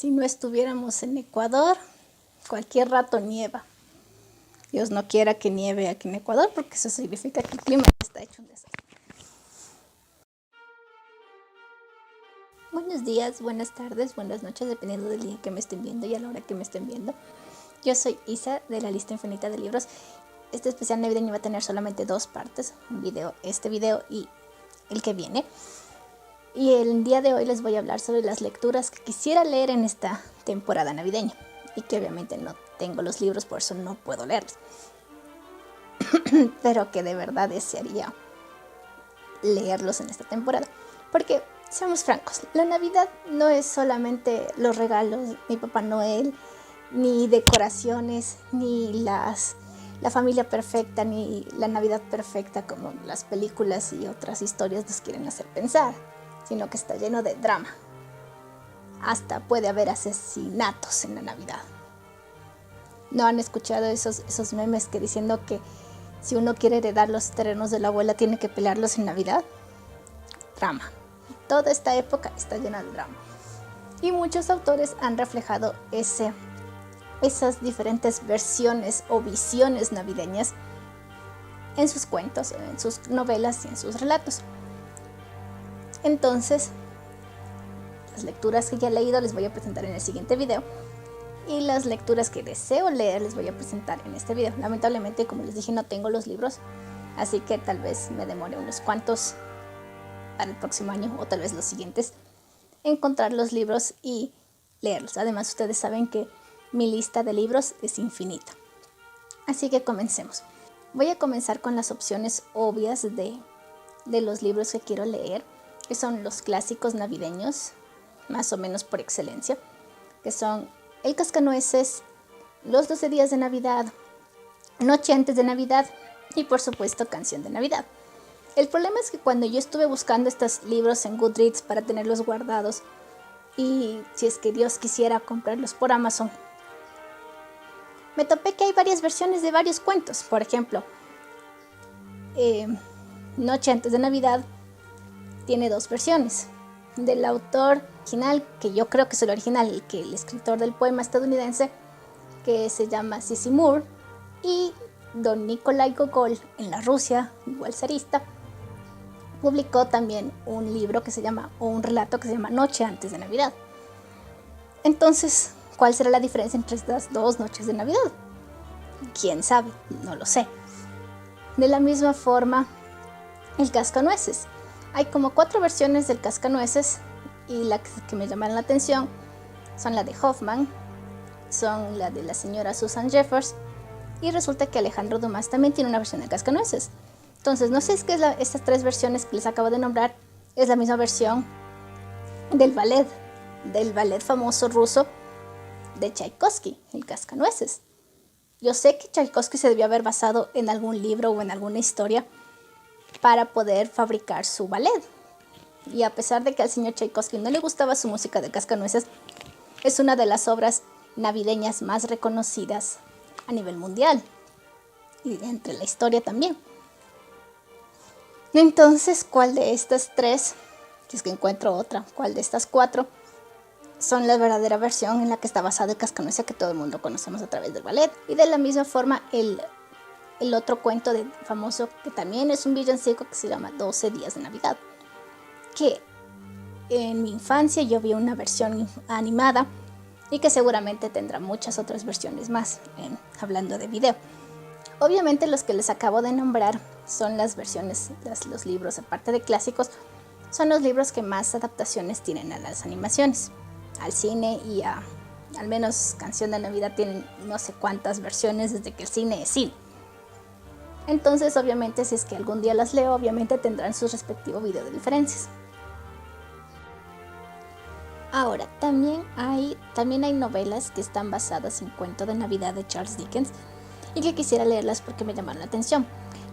Si no estuviéramos en Ecuador, cualquier rato nieva. Dios no quiera que nieve aquí en Ecuador, porque eso significa que el clima está hecho un desastre. Buenos días, buenas tardes, buenas noches, dependiendo del día que me estén viendo y a la hora que me estén viendo. Yo soy Isa, de la lista infinita de libros. Este especial navideño va a tener solamente 2 partes, este video y el que viene. Y el día de hoy les voy a hablar sobre las lecturas que quisiera leer en esta temporada navideña. Y que obviamente no tengo los libros, por eso no puedo leerlos. Pero que de verdad desearía leerlos en esta temporada. Porque, seamos francos, la Navidad no es solamente los regalos, ni Papá Noel, ni decoraciones, ni la familia perfecta, ni la Navidad perfecta como las películas y otras historias nos quieren hacer pensar, sino que está lleno de drama. Hasta puede haber asesinatos en la Navidad. ¿No han escuchado esos memes que diciendo que si uno quiere heredar los terrenos de la abuela tiene que pelearlos en Navidad? Drama. Toda esta época está llena de drama. Y muchos autores han reflejado esas diferentes versiones o visiones navideñas en sus cuentos, en sus novelas y en sus relatos. Entonces, las lecturas que ya he leído les voy a presentar en el siguiente video. Y las lecturas que deseo leer les voy a presentar en este video. Lamentablemente, como les dije, no tengo los libros, así que tal vez me demore unos cuantos para el próximo año o tal vez los siguientes encontrar los libros y leerlos. Además, ustedes saben que mi lista de libros es infinita. Así que comencemos. Voy a comenzar con las opciones obvias de los libros que quiero leer, que son los clásicos navideños, más o menos por excelencia, que son El Cascanueces, Los 12 días de Navidad, Noche antes de Navidad y por supuesto Canción de Navidad. El problema es que cuando yo estuve buscando estos libros en Goodreads para tenerlos guardados y si es que Dios quisiera comprarlos por Amazon, me topé que hay varias versiones de varios cuentos. Por ejemplo, Noche antes de Navidad tiene 2 versiones. Del autor original, que yo creo que es el original, el escritor del poema estadounidense, que se llama C.C. Moore, y don Nikolai Gogol, en la Rusia, igual zarista, publicó también un libro que se llama, o un relato que se llama Noche antes de Navidad. Entonces, ¿cuál será la diferencia entre estas 2 noches de Navidad? ¿Quién sabe? No lo sé. De la misma forma, el Cascanueces. Hay como 4 versiones del Cascanueces y las que me llaman la atención son la de Hoffman, son la de la señora Susan Jeffers y resulta que Alejandro Dumas también tiene una versión del Cascanueces. Entonces, no sé si es que estas 3 versiones que les acabo de nombrar es la misma versión del ballet famoso ruso de Tchaikovsky, el Cascanueces. Yo sé que Tchaikovsky se debió haber basado en algún libro o en alguna historia para poder fabricar su ballet. Y a pesar de que al señor Tchaikovsky no le gustaba su música de Cascanueces, es una de las obras navideñas más reconocidas a nivel mundial y entre la historia también. Entonces, ¿cuál de estas 3, si es que encuentro otra, cuál de estas 4 son la verdadera versión en la que está basado el Cascanueces que todo el mundo conocemos a través del ballet? Y de la misma forma, el otro cuento famoso que también es un villancico que se llama 12 días de Navidad, que en mi infancia yo vi una versión animada y que seguramente tendrá muchas otras versiones más, hablando de video. Obviamente los que les acabo de nombrar son las versiones, los libros, aparte de clásicos, son los libros que más adaptaciones tienen a las animaciones, al cine y al menos Canción de Navidad tienen no sé cuántas versiones desde que el cine es cine. Entonces, obviamente, si es que algún día las leo, obviamente tendrán su respectivo video de diferencias. Ahora, también hay novelas que están basadas en Cuento de Navidad de Charles Dickens y que quisiera leerlas porque me llamaron la atención.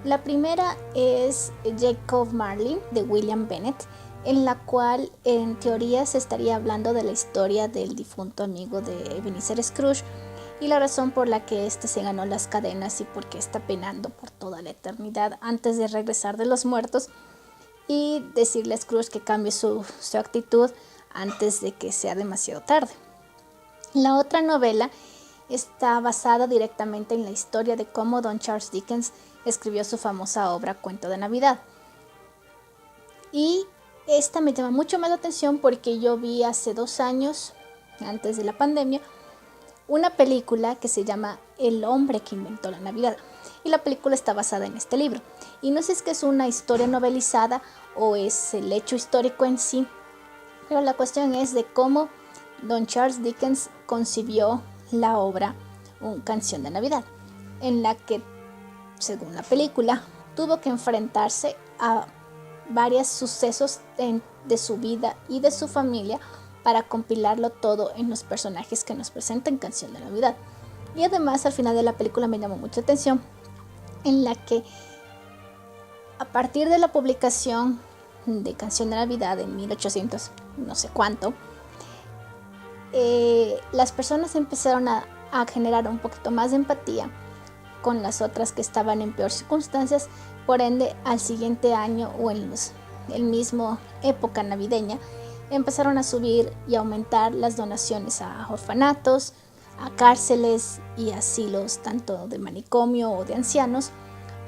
La primera es Jacob Marley de William Bennett, en la cual en teoría se estaría hablando de la historia del difunto amigo de Ebenezer Scrooge y la razón por la que éste se ganó las cadenas y por qué está penando por toda la eternidad antes de regresar de los muertos y decirle a Scrooge que cambie su actitud antes de que sea demasiado tarde. La otra novela está basada directamente en la historia de cómo Don Charles Dickens escribió su famosa obra Cuento de Navidad. Y esta me llama mucho más la atención porque yo vi hace 2 años, antes de la pandemia, una película que se llama El hombre que inventó la Navidad. Y la película está basada en este libro. Y no sé si es que es una historia novelizada o es el hecho histórico en sí, pero la cuestión es de cómo Don Charles Dickens concibió la obra Una canción de Navidad, en la que, según la película, tuvo que enfrentarse a varios sucesos de su vida y de su familia para compilarlo todo en los personajes que nos presenta en Canción de Navidad. Y además al final de la película me llamó mucha atención en la que a partir de la publicación de Canción de Navidad en 1800 no sé cuánto, las personas empezaron a generar un poquito más de empatía con las otras que estaban en peores circunstancias. Por ende, al siguiente año o en el mismo época navideña, empezaron a subir y aumentar las donaciones a orfanatos, a cárceles y asilos tanto de manicomio o de ancianos,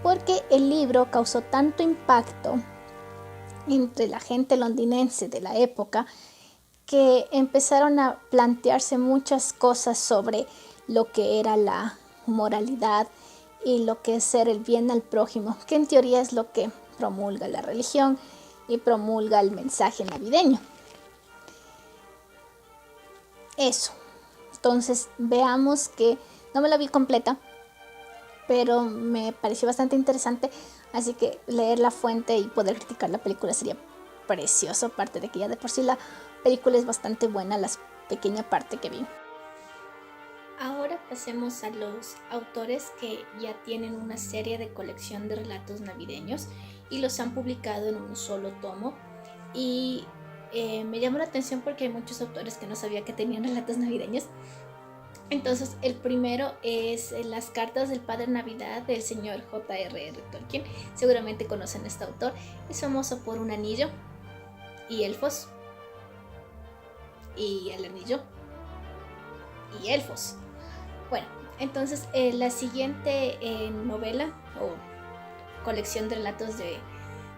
porque el libro causó tanto impacto entre la gente londinense de la época que empezaron a plantearse muchas cosas sobre lo que era la moralidad y lo que es ser el bien al prójimo, que en teoría es lo que promulga la religión y promulga el mensaje navideño. Eso. Entonces veamos que no me la vi completa, pero me pareció bastante interesante, así que leer la fuente y poder criticar la película sería precioso, aparte de que ya de por sí la película es bastante buena, la pequeña parte que vi. Ahora pasemos a los autores que ya tienen una serie de colección de relatos navideños y los han publicado en un solo tomo. Y me llamó la atención porque hay muchos autores que no sabía que tenían relatos navideños. Entonces el primero es Las cartas del Padre Navidad del señor J.R.R. Tolkien. Seguramente conocen a este autor. Es famoso por un anillo y elfos. Y el anillo y elfos. Bueno, entonces la siguiente novela o colección de relatos de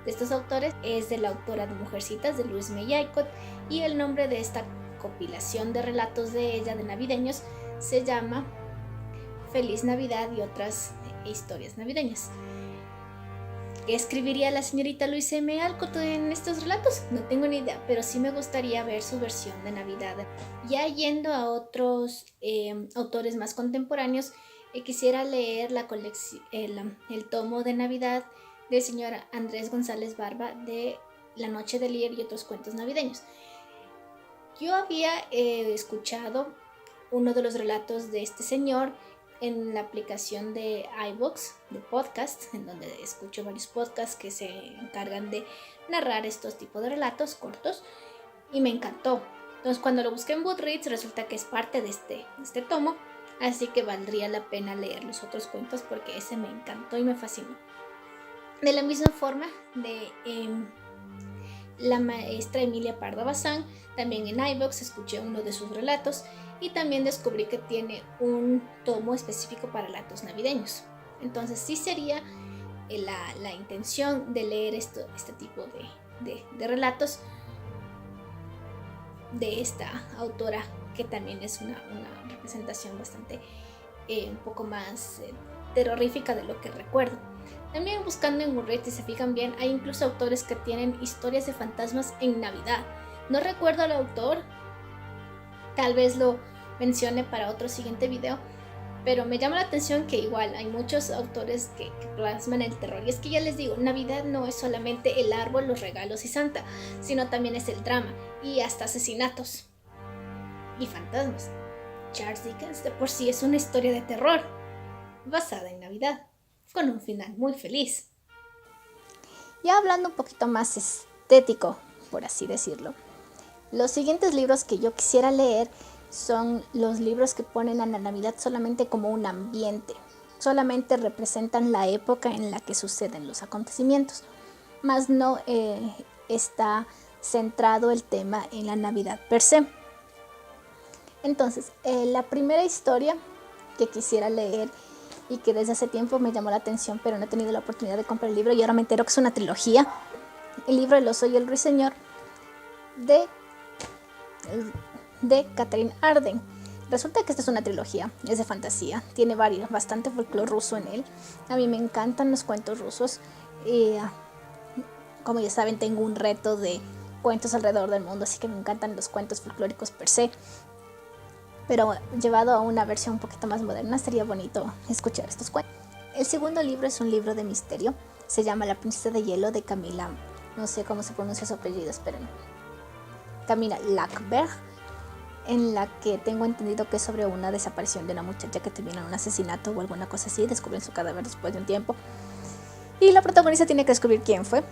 estos autores es de la autora de Mujercitas, de Louise May Alcott, y el nombre de esta compilación de relatos de ella de navideños se llama Feliz Navidad y otras historias navideñas. ¿Qué escribiría la señorita Louise May Alcott en estos relatos? No tengo ni idea, pero sí me gustaría ver su versión de Navidad. Ya yendo a otros autores más contemporáneos, quisiera leer el tomo de Navidad del señor Andrés González Barba de La Noche de Lear y otros cuentos navideños. Yo había escuchado uno de los relatos de este señor en la aplicación de iVoox, de podcast, en donde escucho varios podcasts que se encargan de narrar estos tipos de relatos cortos, y me encantó. Entonces cuando lo busqué en Goodreads resulta que es parte de este tomo, así que valdría la pena leer los otros cuentos porque ese me encantó y me fascinó. De la misma forma de la maestra Emilia Pardo Bazán, también en iVoox escuché uno de sus relatos y también descubrí que tiene un tomo específico para relatos navideños. Entonces sí sería la intención de leer este tipo de relatos de esta autora, que también es una representación bastante un poco más terrorífica de lo que recuerdo. También buscando en Goodreads, si se fijan bien, hay incluso autores que tienen historias de fantasmas en Navidad. No recuerdo al autor, tal vez lo mencione para otro siguiente video, pero me llama la atención que igual hay muchos autores que plasman el terror. Y es que ya les digo, Navidad no es solamente el árbol, los regalos y Santa, sino también es el drama y hasta asesinatos y fantasmas. Charles Dickens de por sí es una historia de terror basada en Navidad, con un final muy feliz. Ya hablando un poquito más estético, por así decirlo, los siguientes libros que yo quisiera leer son los libros que ponen a la Navidad solamente como un ambiente, solamente representan la época en la que suceden los acontecimientos, más no está centrado el tema en la Navidad per se. Entonces, la primera historia que quisiera leer y que desde hace tiempo me llamó la atención, pero no he tenido la oportunidad de comprar el libro y ahora me entero que es una trilogía. El libro El oso y el ruiseñor de Catherine Arden. Resulta que esta es una trilogía, es de fantasía, tiene bastante folclore ruso en él. A mí me encantan los cuentos rusos. Como ya saben, tengo un reto de cuentos alrededor del mundo, así que me encantan los cuentos folclóricos per se. Pero llevado a una versión un poquito más moderna, sería bonito escuchar estos cuentos. El segundo libro es un libro de misterio, se llama La princesa de hielo de Camila, no sé cómo se pronuncia su apellido, esperen, Camila Lackberg, en la que tengo entendido que es sobre una desaparición de una muchacha que termina en un asesinato o alguna cosa así, descubren su cadáver después de un tiempo y la protagonista tiene que descubrir quién fue,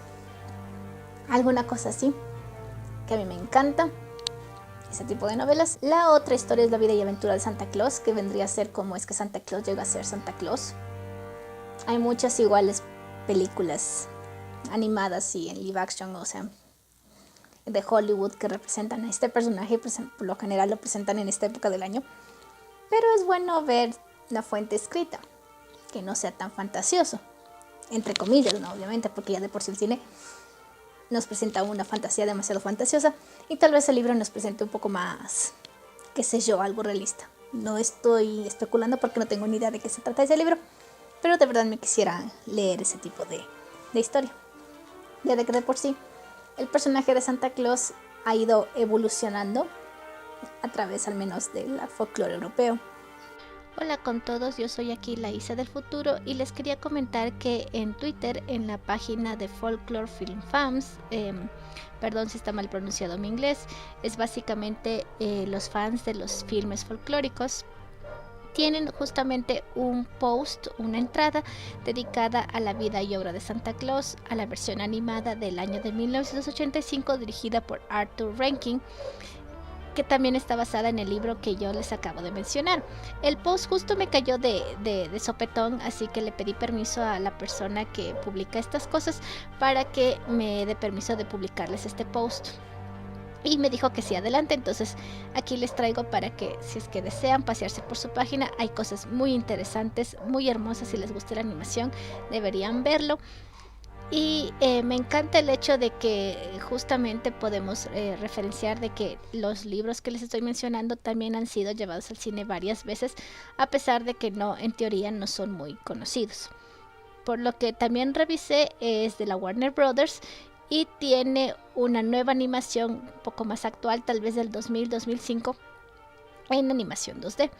alguna cosa así, que a mí me encanta ese tipo de novelas. La otra historia es La vida y aventura de Santa Claus, que vendría a ser cómo es que Santa Claus llega a ser Santa Claus. Hay muchas iguales películas animadas y en live action, o sea, de Hollywood, que representan a este personaje, por lo general lo presentan en esta época del año, pero es bueno ver la fuente escrita, que no sea tan fantasioso, entre comillas, ¿no? Obviamente, porque ya de por sí el cine nos presenta una fantasía demasiado fantasiosa y tal vez el libro nos presente un poco más, qué sé yo, algo realista. No estoy especulando porque no tengo ni idea de qué se trata ese libro, pero de verdad me quisiera leer ese tipo de historia. Ya de que de por sí el personaje de Santa Claus ha ido evolucionando a través al menos del folclore europeo. Hola con todos, yo soy aquí la Isa del futuro y les quería comentar que en Twitter, en la página de Folklore Film Fans, perdón si está mal pronunciado mi inglés, es básicamente los fans de los filmes folclóricos, tienen justamente un post, una entrada dedicada a la vida y obra de Santa Claus, a la versión animada del año de 1985 dirigida por Arthur Rankin, que también está basada en el libro que yo les acabo de mencionar. El post justo me cayó de sopetón, así que le pedí permiso a la persona que publica estas cosas para que me dé permiso de publicarles este post. Y me dijo que sí, adelante. Entonces aquí les traigo para que, si es que desean pasearse por su página, hay cosas muy interesantes, muy hermosas. Si les gusta la animación, deberían verlo. Y me encanta el hecho de que justamente podemos referenciar de que los libros que les estoy mencionando también han sido llevados al cine varias veces, a pesar de que no, en teoría no son muy conocidos. Por lo que también revisé, es de la Warner Brothers y tiene una nueva animación un poco más actual, tal vez del 2000-2005, en animación 2D.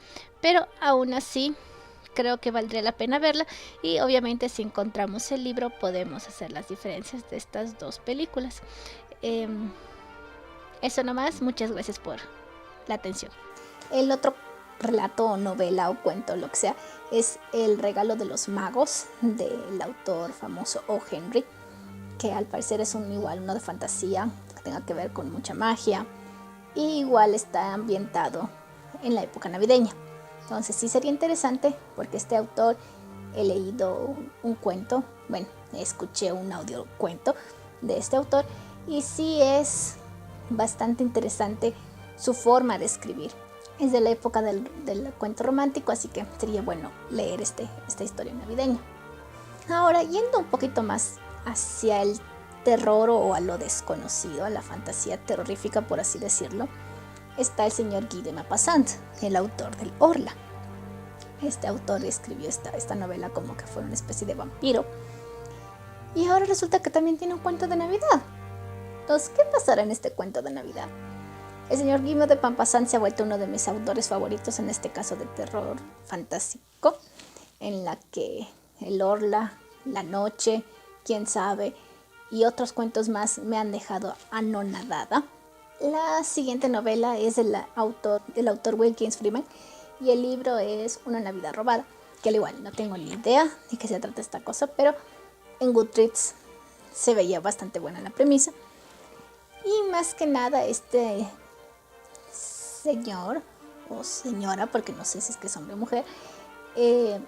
Pero aún así creo que valdría la pena verla y obviamente si encontramos el libro podemos hacer las diferencias de estas dos películas. Eso nomás, muchas gracias por la atención. El otro relato o novela o cuento, lo que sea, es El regalo de los magos del autor famoso O. Henry, que al parecer es uno de fantasía, que tenga que ver con mucha magia, y igual está ambientado en la época navideña. Entonces sí sería interesante porque este autor, he leído un cuento, bueno, escuché un audio cuento de este autor y sí es bastante interesante su forma de escribir. Es de la época del cuento romántico, así que sería bueno leer esta historia navideña. Ahora, yendo un poquito más hacia el terror o a lo desconocido, a la fantasía terrorífica, por así decirlo, está el señor Guy de Maupassant, el autor del Orla. Este autor escribió esta novela como que fue una especie de vampiro. Y ahora resulta que también tiene un cuento de Navidad. Entonces, ¿qué pasará en este cuento de Navidad? El señor Guy de Maupassant se ha vuelto uno de mis autores favoritos, en este caso de terror fantástico, en la que el Orla, La Noche, Quién sabe, y otros cuentos más me han dejado anonadada. La siguiente novela es del autor Wilkins Freeman y el libro es Una Navidad robada, que al igual no tengo ni idea de qué se trata esta cosa, pero en Goodreads se veía bastante buena la premisa. Y más que nada este señor o señora, porque no sé si es que es hombre o mujer,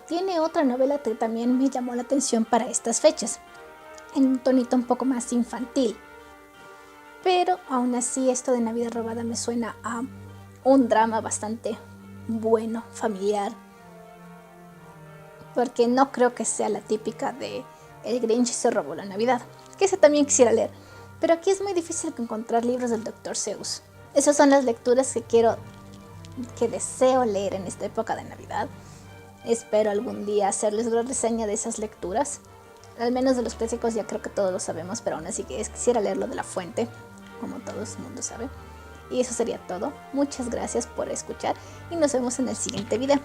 tiene otra novela que también me llamó la atención para estas fechas, en un tonito un poco más infantil. Pero aún así esto de Navidad robada me suena a un drama bastante bueno, familiar, porque no creo que sea la típica de El Grinch se robó la Navidad, que ese también quisiera leer, pero aquí es muy difícil encontrar libros del Dr. Seuss. Esas son las lecturas que deseo leer en esta época de Navidad. Espero algún día hacerles una reseña de esas lecturas. Al menos de los clásicos ya creo que todos lo sabemos, pero aún así quisiera leerlo de La Fuente, como todo el mundo sabe. Y eso sería todo. Muchas gracias por escuchar y nos vemos en el siguiente video.